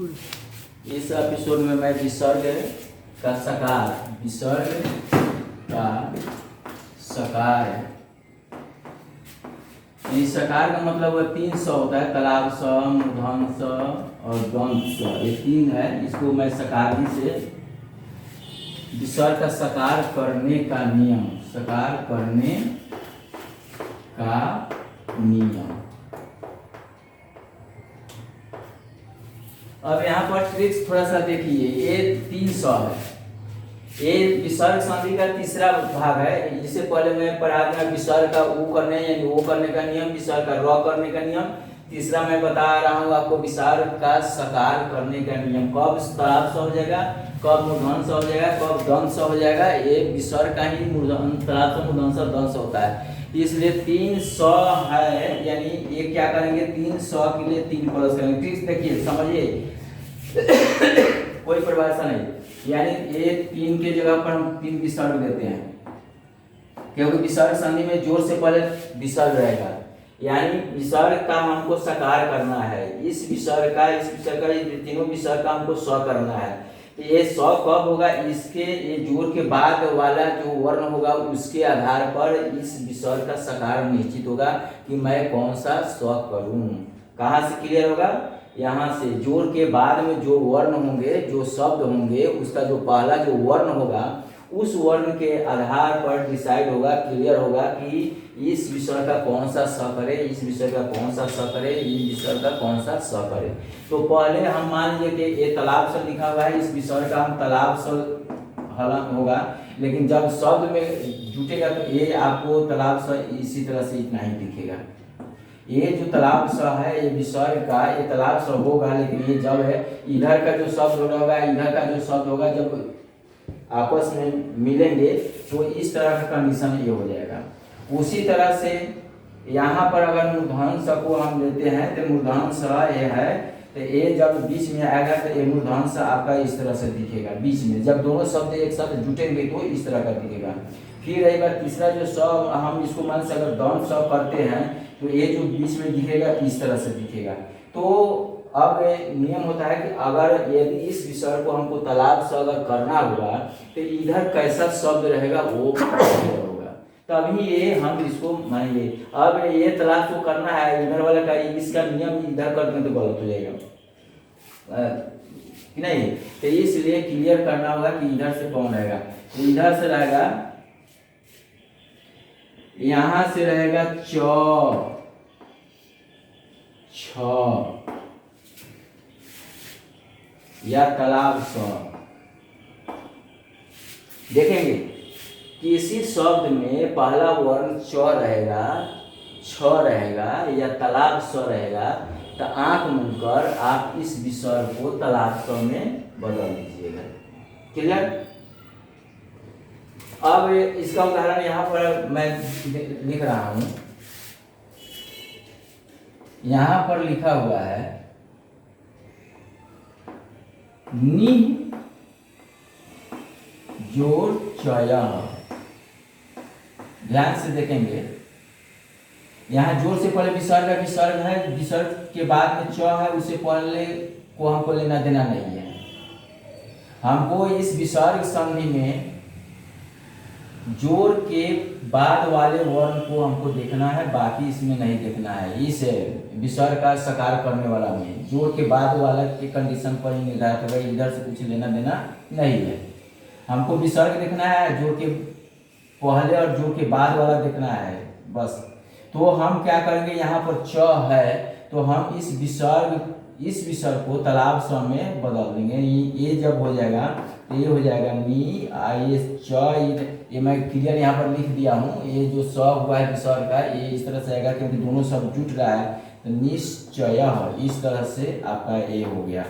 इस एपिसोड में मैं विसर्ग का सकार, विसर्ग का सकार, ये सकार का मतलब वह 3 स होता है, तालाब स, मूर्धन स और द्वंद स, ये 3 है। इसको मैं सकारी से विसर्ग का सकार करने का नियम, सकार करने का नियम। अब यहाँ पर ट्रिक्स थोड़ा सा देखिए, ये 300 है, ये विसर्ग संधि का तीसरा भाग है। इससे पहले मैं पढ़ा दिया विसर्ग का ऊ करने यानी ओ करने का नियम, विसर्ग का र करने का नियम। तीसरा मैं बता रहा हूँ आपको विसर्ग का सकार करने का नियम, कब तालाब स हो जाएगा, कब मूर्धन स हो जाएगा, कब दंत स हो जाएगा। ये विसर्ग का ही मूर्धन, तालाब स, मूर्धन स, दंत स होता है। इसलिए 300 है, यानी ये क्या करेंगे, 300 के लिए 3 प्लस करेंगे। ट्रिक्स देखिए, समझिए कोई परिभाषा नहीं, यानी ये 3 के जगह पर हम 3 विसर्ग देते हैं, क्योंकि विसर्ग संधि में जोर से पहले विसर्ग रहेगा, यानी विसर्ग का हमको सकार करना है। इस विसर्ग का, तीनों विसर्ग का हमको स करना है। तो ये स कब होगा, इसके ये जोर के बाद वाला जो वर्ण होगा उसके आधार पर इस विसर्ग का सकार निश्चित होगा कि मैं कौन सा स करूं। कहाँ से क्लियर होगा, यहाँ से जोर के बाद में जो वर्ण होंगे, जो शब्द होंगे, उसका जो पहला जो वर्ण होगा उस वर्ण के आधार पर डिसाइड होगा, क्लियर होगा कि इस विसर्ग का कौन सा स करे, इस विसर्ग का कौन सा स करे, इस विसर्ग का कौन सा स करे। तो पहले हम मान लीजिए कि ये तालाब स लिखा हुआ है, इस विसर्ग का हम तालाब स हलन होगा, लेकिन जब शब्द में जुटेगा तो ये आपको तालाब स इसी तरह से इतना ही दिखेगा। ये जो तालाब स है, ये विसर्ग का ये तालाब स होगा, लेकिन ये जब है इधर का जो शब्द होगा, इधर का जो शब्द होगा, जब आपस में मिलेंगे तो इस तरह का कंडीशन ये हो जाएगा। उसी तरह से यहाँ पर अगर मूर्धन स को हम लेते हैं तो मूर्धन स ये है, तो ये जब बीच में आएगा तो ये मूर्धन स आपका इस तरह से दिखेगा बीच में। जब दोनों शब्द एक साथ जुटेंगे तो इस तरह का दिखेगा। फिर एक बार तीसरा जो स, हम इसको मान से अगर दंत स करते हैं तो ये जो बीच में दिखेगा इस तरह से दिखेगा। तो अब नियम होता है कि अगर यदि इस विसर्ग को हमको तालाब से अगर करना होगा तो इधर कैसा शब्द रहेगा वो होगा, तभी ये हम इसको मानेंगे। अब ये तालाब को करना है, इधर वाला का इसका नियम इधर कर दें तो गलत हो जाएगा कि नहीं। तो इसलिए क्लियर करना होगा कि इधर से कौन रहेगा। तो इधर से रहेगा, यहां से रहेगा छ या तालाब स। देखेंगे किसी शब्द में पहला वर्ण च रहेगा, छ रहेगा या तालाब स रहेगा, तो आंख मूंदकर आप इस विसर्ग को तालाब स में बदल दीजिएगा। क्लियर। अब इसका उदाहरण यहाँ पर मैं लिख रहा हूं, यहाँ पर लिखा हुआ है नि जोर चय। ध्यान से देखेंगे, यहाँ जोर से पहले विसर्ग है, विसर्ग के बाद में च है, उससे पहले को हमको लेना देना नहीं है। हमको इस विसर्ग संधि में जोर के बाद वाले वर्ण को हमको देखना है, बाकी इसमें नहीं देखना है। इस विसर्ग का सकार करने वाला में जोर के बाद वाला के कंडीशन पर ही निर्धारित होगा, इधर से कुछ लेना देना नहीं है। हमको विसर्ग देखना है, जोर के पहले और जोर के बाद वाला देखना है बस। तो हम क्या करेंगे, यहाँ पर च है तो हम इस विसर्ग को तालाब स में बदल देंगे। ये जब हो जाएगा तो ये हो जाएगा नी आई च। ये मैं क्लियर यहाँ पर लिख दिया हूँ। ये जो स हुआ है विसर्ग का, ये इस तरह से आएगा क्योंकि दोनों शब्द जुट रहा है, तो निश्चय इस तरह से आपका ये हो गया।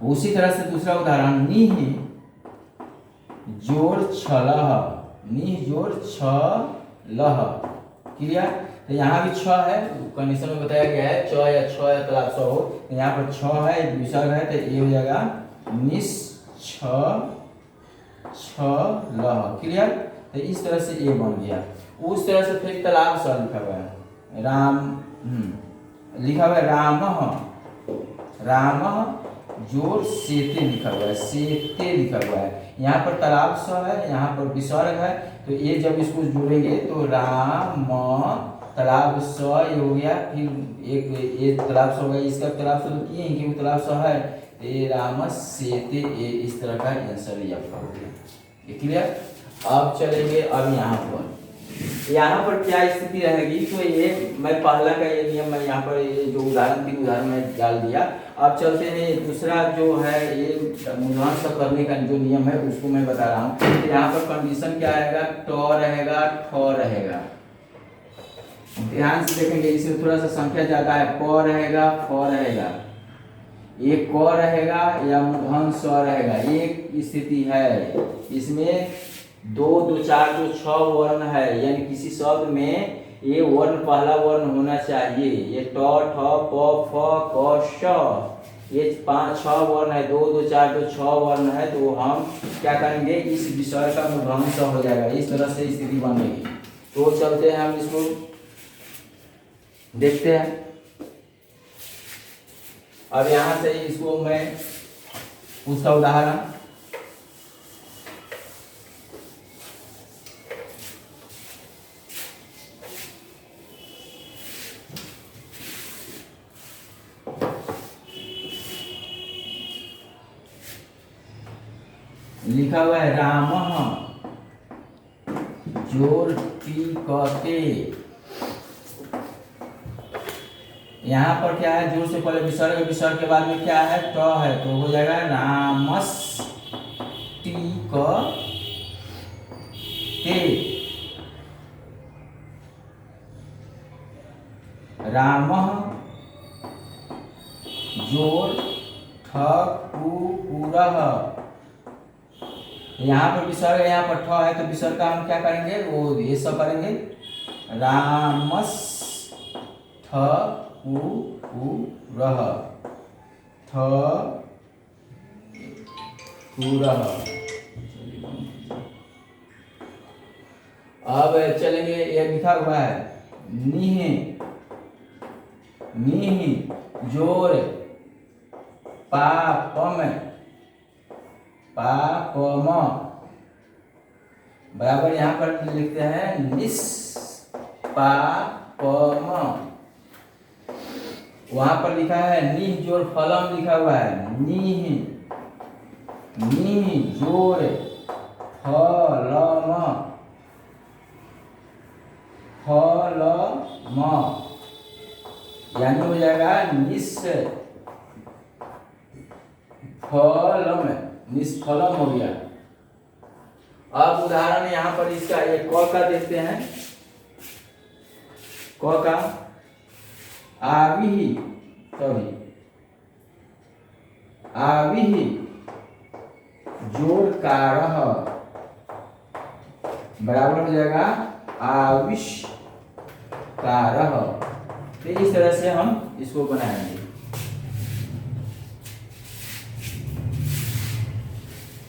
उसी तरह से दूसरा उदाहरण निह जोर छलह, निह जोर छलह। क्लियर। तो यहाँ भी छ है, कंडीशन में बताया गया है छ या तालाब स हो, तो यहाँ पर छ है, विसर्ग है, तो ये हो जाएगा निश्छ लह। क्लियर। तो इस तरह से ये बन गया। उस तरह से फिर तालाब स लिखा हुआ है, राम लिखा हुआ है राम रामः जोर सेते लिखा हुआ है, सेते लिखा हुआ है। यहाँ पर तालाब स है, यहाँ पर विसर्ग है, तो ये जब इसको जोड़ेंगे तो राम तालाब स ये हो गया, फिर एक ये तालाब स हो गया, इसका तालाब स तो किए हैं क्योंकि तालाब स है, तो ये राम सेते, ये इस तरह का आंसर ये आपका हो गया। ये क्लियर। अब चलेंगे अब यहाँ पर क्या स्थिति रहेगी, तो ये मैं पहला का ये नियम मैं यहाँ पर ये जो तीन उदाहरण मैं डाल दिया। अब चलते हैं दूसरा जो है ये मूल्यांकन सब करने का जो नियम है उसको मैं बता रहा हूँ। तो यहाँ पर कंडीशन क्या रहेगा, ट रहेगा, ठ रहेगा। ध्यान से देखेंगे, इसमें थोड़ा सा संख्या ज्यादा है, प रहेगा, फ रहेगा, एक क रहेगा या मूर्धन स रहेगा। एक स्थिति है इसमें दो दो चार जो 6 वर्ण है, यानी किसी शब्द में ये वर्ण पहला वर्ण होना चाहिए। ये ट, ठ, प, फ, क, श, ये 5-6 वर्ण है, 2 2 4 जो 6 वर्ण है, तो हम क्या करेंगे, इस विषय का मूर्धन स हो जाएगा। इस तरह से स्थिति बनेगी। तो चलते हैं हम इसको देखते हैं। अब यहाँ से इसको मैं उसका उदाहरण लिखा हुआ है, रामः जोर टीकते। यहाँ पर क्या है, जोर से पहले विसर्ग, विसर्ग के बाद में क्या है, ट है, तो हो जाएगा रामस टीकते। रामः जोर ठकुरः। यहाँ पर विसर्ग है, यहाँ पर ठ है, तो विसर्ग का हम क्या करेंगे, वो ये सब करेंगे, रामस ठकुरः, ठकुरः। अब चलेंगे, ये लिखा हुआ है, निह, निह जोर पापम, पापम बराबर यहाँ पर लिखते हैं निष्पापम। वहां पर लिखा है निह जोर फलम लिखा हुआ है, निह, निह जोर फलम, फलम, यानी हो जाएगा निष्फलम, निष्फलम हो गया। अब उदाहरण यहाँ पर इसका एक क का देखते हैं। क का आविहि, सॉरी आविहि जोर कारः बराबर हो जाएगा आविष्कारः। तो इस तरह से हम इसको बनाएंगे।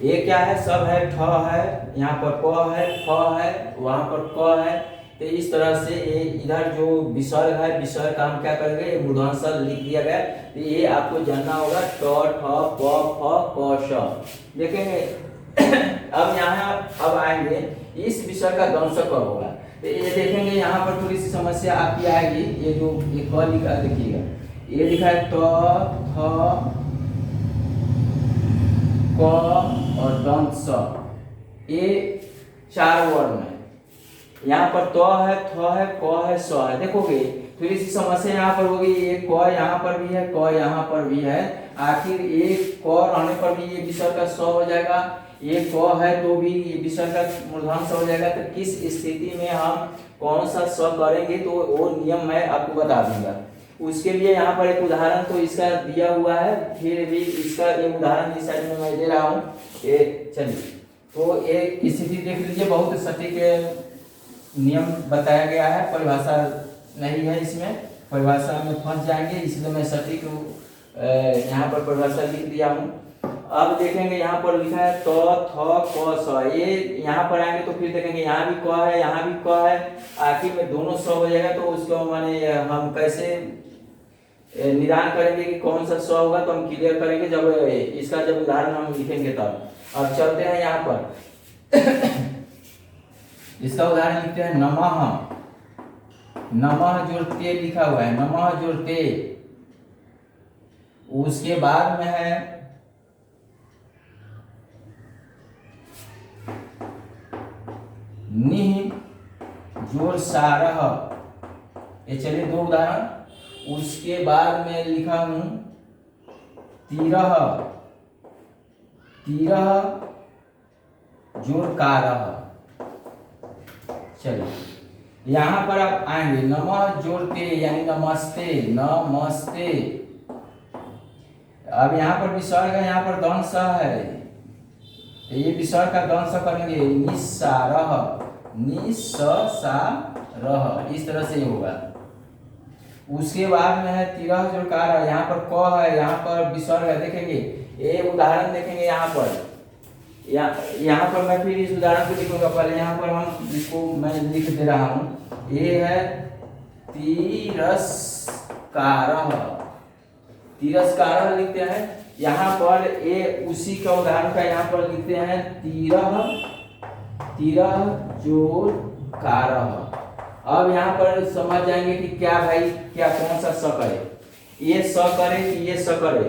ये क्या है, सब है, ठ है, यहाँ पर प है, फ है, वहां पर क है। तो इस तरह से ये इधर जो विसर्ग है, विसर्ग का हम क्या करेंगे, ये मूर्धन स लिख दिया गया। तो ये आपको जानना होगा, ट, ठ, प, फ, क, श। देखेंगे अब यहाँ अब आएंगे, इस विसर्ग का ध्वंस कब होगा। तो ये देखेंगे यहाँ पर थोड़ी सी समस्या आपकी आएगी। ये जो ये क लिखा देखिएगा, ये लिखा है ट, थ, क और दंत स, ये 4 वर्ण है। यहाँ पर त है, थ है, क है, स है। देखोगे थोड़ी सी समस्या यहाँ पर होगी, ये क यहाँ पर भी है, क यहाँ पर भी है। आखिर एक क रहने पर भी ये विसर्ग का स हो जाएगा, ये क है तो भी ये विसर्ग का मूर्धन स हो जाएगा। तो किस स्थिति में हम कौन सा स करेंगे, तो वो नियम मैं आपको बता दूंगा। उसके लिए यहाँ पर एक उदाहरण तो इसका दिया हुआ है, फिर भी इसका एक उदाहरण इस साइड में मैं दे रहा हूँ। ये चलिए, तो एक स्थिति देख लीजिए, बहुत सटीक नियम बताया गया है, परिभाषा नहीं है इसमें, परिभाषा में फंस जाएंगे, इसलिए मैं सटीक यहाँ पर परिभाषा लिख दिया हूँ। अब देखेंगे यहाँ पर लिखा है त, थ, क, स। ये यहाँ पर आएंगे तो फिर देखेंगे यहाँ भी क है, यहाँ भी क है, आखिर में दोनों स हो जाएगा। तो उसको माने हम कैसे निदान करेंगे कि कौन सा स होगा, तो हम क्लियर करेंगे जब इसका जब उदाहरण हम लिखेंगे तब। अब चलते हैं यहाँ पर इसका उदाहरण लिखते हैं। नमः, नमः जोड़ ते लिखा हुआ है, नमः जोड़ ते, उसके बाद में है निह जोड़ सारह। ये चलिए दो उदाहरण। उसके बाद में लिखा हूं तिरह, तिरह जोड़ कारह। चलिए यहां पर आप आएंगे, नमः जोड़ते यानी नमस्ते, नमस्ते। अब यहाँ पर विसर्ग है, यहाँ पर दंश है, तो ये विसर्ग का दंश करेंगे निस्सारह, निस्सारह, इस तरह से होगा। उसके बाद में है तिरह जोड़ कारह, यहाँ पर क है, यहाँ पर विसर्ग है। देखेंगे ये उदाहरण देखेंगे यहाँ पर, यहाँ पर मैं फिर इस उदाहरण को लिखूंगा। पहले यहाँ पर हम इसको मैं लिख दे रहा हूँ। ये है तिरस्कारः, तिरस्कारः लिखते हैं। यहाँ पर ये उसी का उदाहरण का यहाँ पर लिखते हैं तिरह, तिरह जोड़ कारः। अब यहाँ पर समझ जाएंगे कि क्या भाई, क्या कौन सा स करे, ये स करे कि ये स करे।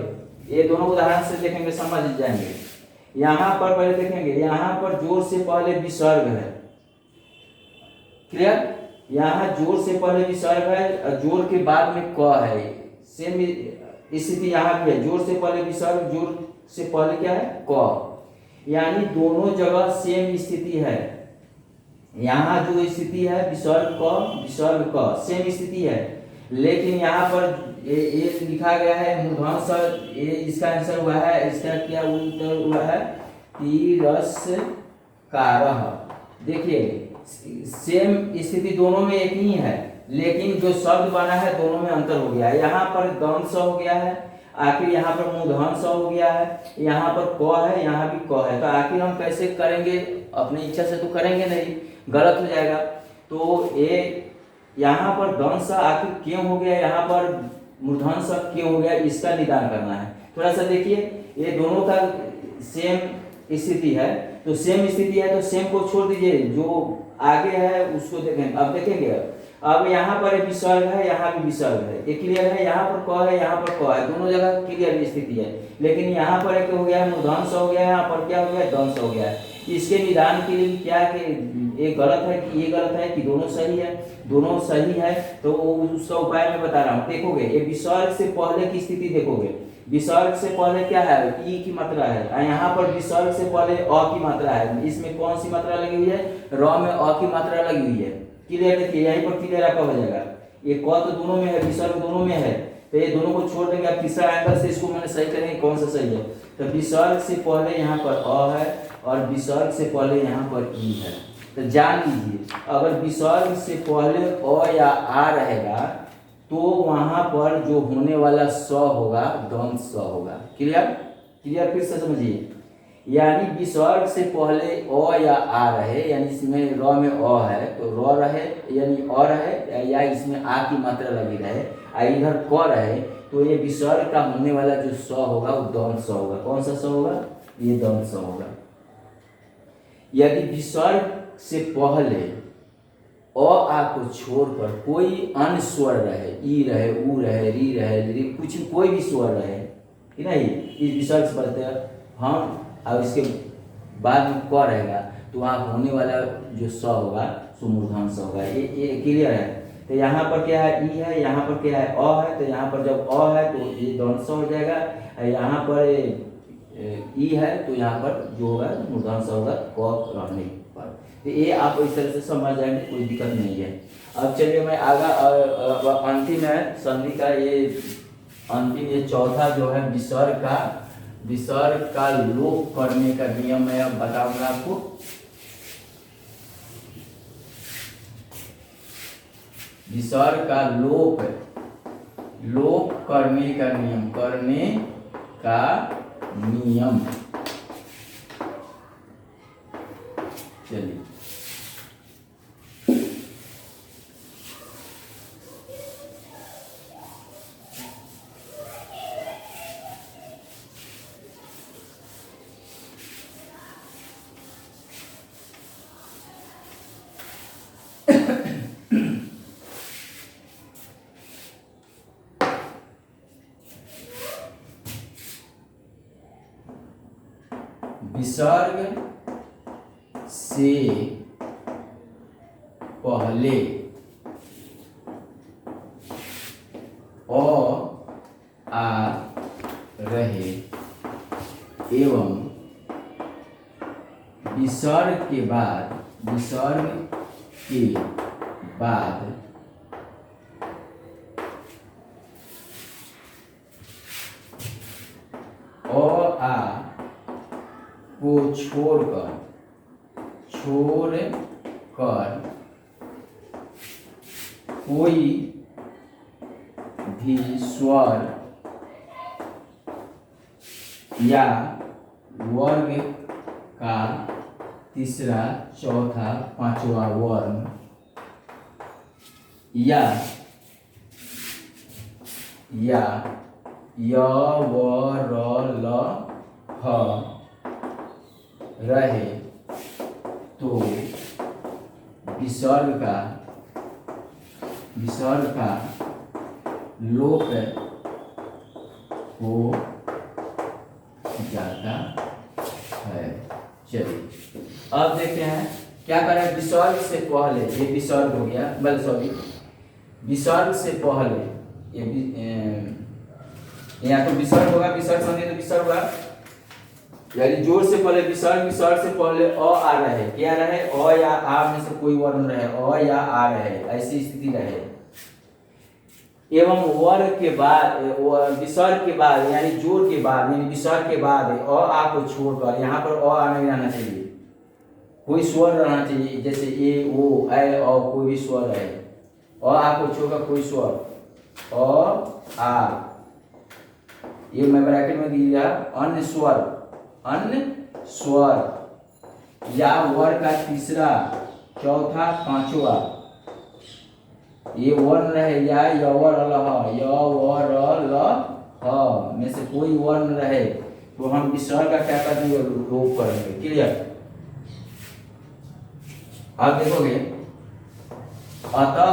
ये दोनों उदाहरण से देखेंगे, समझ जाएंगे। यहाँ पर पहले देखेंगे, यहाँ पर जोर से पहले विसर्ग है, क्लियर। यहाँ जोर से पहले विसर्ग है, जोर के बाद में क है। सेम स्थिति यहाँ भी है, जोर से पहले विसर्ग, जोर से पहले क्या है क, यानी दोनों जगह सेम स्थिति है। यहाँ जो स्थिति है विसर्ग क, विसर्ग क, सेम स्थिति है। लेकिन यहाँ पर ये लिखा गया है मूर्धन्य स, ये इसका आंसर हुआ है, इसका क्या उत्तर हुआ है तिरस्कारः। देखिए सेम स्थिति दोनों में एक ही है, लेकिन जो शब्द बना है दोनों में अंतर हो गया है। यहाँ पर दंश हो गया है, आखिर यहाँ पर मूर्धन्य स हो गया है, यहाँ पर क है, यहाँ भी क है। तो आखिर हम कैसे करेंगे, अपनी इच्छा से तो करेंगे नहीं, गलत हो जाएगा। तो ये यहाँ पर दंश आखिर क्यों हो गया, यहाँ पर मूर्धन्य स क्यों हो गया, इसका निदान करना है। थोड़ा सा देखिए, ये दोनों का सेम स्थिति है, तो सेम स्थिति है तो सेम को छोड़ दीजिए, जो आगे है उसको देखेंगे। अब देखेंगे, अब यहाँ पर विसर्ग है, यहाँ भी विसर्ग है, ये क्लियर है। यहाँ पर क है, यहाँ पर क है, दोनों जगह क्लियर स्थिति है। लेकिन यहाँ पर एक हो गया है मूर्धन्य स हो गया है, यहाँ पर क्या हो गया है दंश हो गया है। इसके निदान के लिए क्या कि ये गलत है कि ये गलत है कि दोनों सही है, दोनों सही है। तो उसका उपाय मैं बता रहा हूँ। देखोगे ये विसर्ग से पहले की स्थिति देखोगे, विसर्ग से पहले क्या है ई की मात्रा है, यहाँ पर विसर्ग से पहले अ की मात्रा है। इसमें कौन सी मात्रा लगी हुई है, र में अ की मात्रा लगी हुई है। क्लियर देखिए, यहीं पर क्लियर आपका हो जाएगा। ये क तो दोनों में है, विसर्ग दोनों में है, तो ये दोनों को छोड़ देंगे। अब तीसरा एंगल से इसको मैंने सही करेंगे कौन सा सही है। तो विसर्ग से पहले यहाँ पर अ है और विसर्ग से पहले यहाँ पर ई है। तो जान लीजिए, अगर विसर्ग से पहले अ या आ रहेगा तो वहां पर जो होने वाला स होगा दंश स होगा। क्लियर, क्लियर, फिर से समझिए। यानी विसर्ग से पहले अ या आ रहे, यानी इसमें र में अ है तो र रहे यानी अ रहे, या इसमें आ की मात्रा लगी रहे, इधर क रहे, तो ये विसर्ग का होने वाला जो स होगा वो दंश स होगा। कौन सा स होगा, ये दंश स होगा। यदि विसर्ग से पहले अ आ को छोड़कर कोई अन्य स्वर रहे, ई रहे, उ रहे, री रहे, कुछ कोई भी स्वर रहे कि नहीं, इस विसर्ग से पढ़ते हैं हम, और इसके बाद में क रहेगा, तो वहाँ होने वाला जो स होगा सो मूर्धन्य स होगा। ये क्लियर है। तो यहाँ पर क्या है ई है, यहाँ पर क्या है अ है, तो यहाँ पर जब अ है तो ये दंश हो जाएगा, यहाँ पर ई है तो यहाँ पर जो होगा मूर्धन्य स होगा क रहने पर। तो ये आप इस तरह से समझ जाएंगे, कोई दिक्कत नहीं है। अब चलिए मैं आगा अंतिम है संधि का, ये अंतिम ये चौथा जो है विसर्ग का लोप करने का नियम मैं अब बताऊंगा आपको। विसर्ग का लोप करने का नियम, चलिए विसर्ग से पहले आ रहे एवं विसर्ग के बाद आ को छोड़कर कोई भी स्वर या वर्ग का तीसरा, चौथा, पांचवा वर्ण या य व र ल ह रहे तो विसर्ग का लोप हो जाता है। चलिए अब देखते हैं क्या करें। विसर्ग से पहले, ये विसर्ग हो गया, विसर्ग से पहले यहाँ तो विसर्ग होगा, विसर्ग संधि तो विसर्ग होगा, यानी जोर से पहले विसर्ग से पहले अ आ रहे, क्या रहे, अ या आ में से कोई वर्ण रहे, अ या आ रहे, ऐसी स्थिति रहे। एवं वर्ग के बाद, विसर्ग के बाद यानी जोर के बाद, यानी विसर्ग के बाद अ आ को छोड़कर, यहाँ पर अ आ नहीं रहना चाहिए, कोई स्वर रहना चाहिए, जैसे ए ओ ऐ अ, कोई भी स्वर रहे, अ आ को छोड़कर कोई स्वर, अ आ, ये मैं ब्रैकेट में दिया, अन्य स्वर या वर्ग का तीसरा, चौथा, पांचवा, ये वर्ण रहे, या य व र ल ह, य व र ल ह में से कोई वर्ण रहे तो हम विसर्ग का क्या कर देंगे, लोप करेंगे। क्लियर? आप देखोगे अतः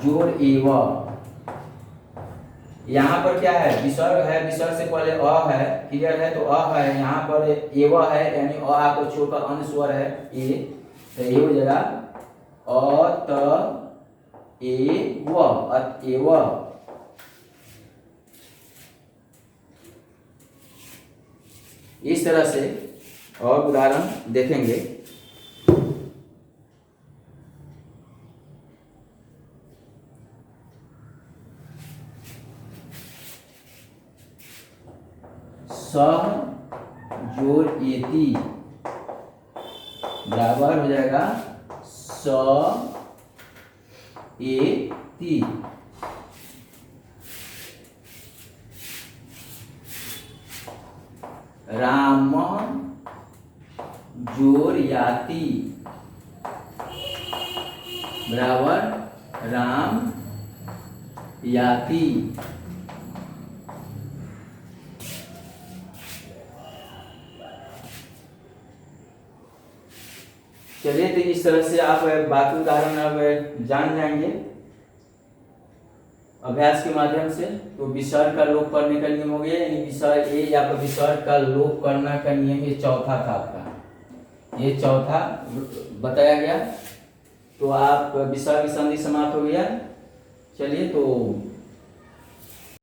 जोर एव, यहाँ पर क्या है, विसर्ग है, विसर्ग से पहले अ है, क्लियर है, तो अ है, यहाँ पर एव है, यानी अ आ को छोड़कर अन्य स्वर है ए, तो ये हो जाएगा अत एव, अतएव। इस तरह से और उदाहरण देखेंगे। स जोर एति बराबर हो जाएगा स एति। राम जोर याति बराबर राम याति। चलिए, तो इस तरह से आप बाकी उदाहरण अब जान जाएंगे अभ्यास के माध्यम से। तो विसर्ग का लोप करने का नियम हो गया, यानी विसर्ग ए या विसर्ग का लोप करने का नियम ये चौथा था आपका, ये चौथा बताया गया। तो आप विसर्ग संधि समाप्त हो गया। चलिए, तो